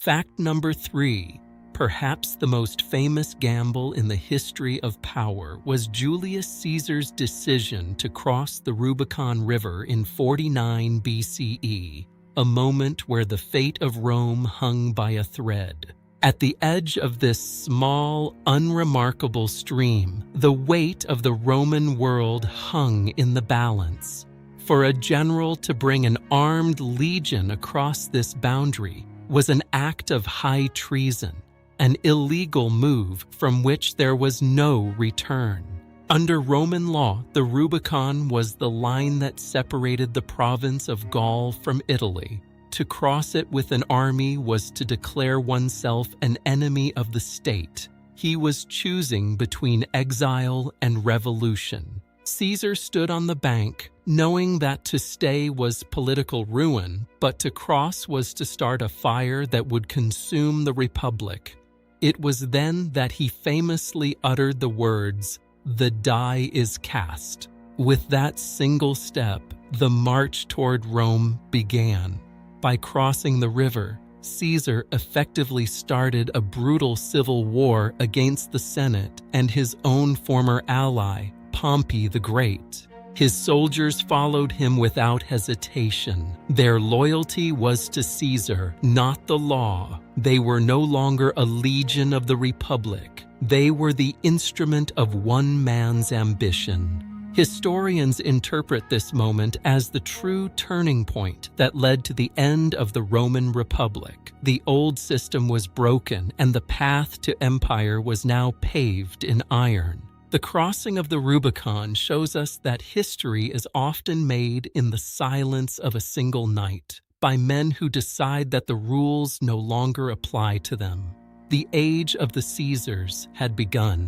Fact number 3. Perhaps the most famous gamble in the history of power was Julius Caesar's decision to cross the Rubicon River in 49 BCE, a moment where the fate of Rome hung by a thread. At the edge of this small, unremarkable stream, the weight of the Roman world hung in the balance. For a general to bring an armed legion across this boundary was an act of high treason, an illegal move from which there was no return. Under Roman law, the Rubicon was the line that separated the province of Gaul from Italy. To cross it with an army was to declare oneself an enemy of the state. He was choosing between exile and revolution. Caesar stood on the bank, knowing that to stay was political ruin, but to cross was to start a fire that would consume the republic. It was then that he famously uttered the words, "The die is cast." With that single step, the march toward Rome began. By crossing the river, Caesar effectively started a brutal civil war against the Senate and his own former ally, Pompey the Great. His soldiers followed him without hesitation. Their loyalty was to Caesar, not the law. They were no longer a legion of the Republic. They were the instrument of one man's ambition. Historians interpret this moment as the true turning point that led to the end of the Roman Republic. The old system was broken, and the path to empire was now paved in iron. The crossing of the Rubicon shows us that history is often made in the silence of a single night, by men who decide that the rules no longer apply to them. The age of the Caesars had begun.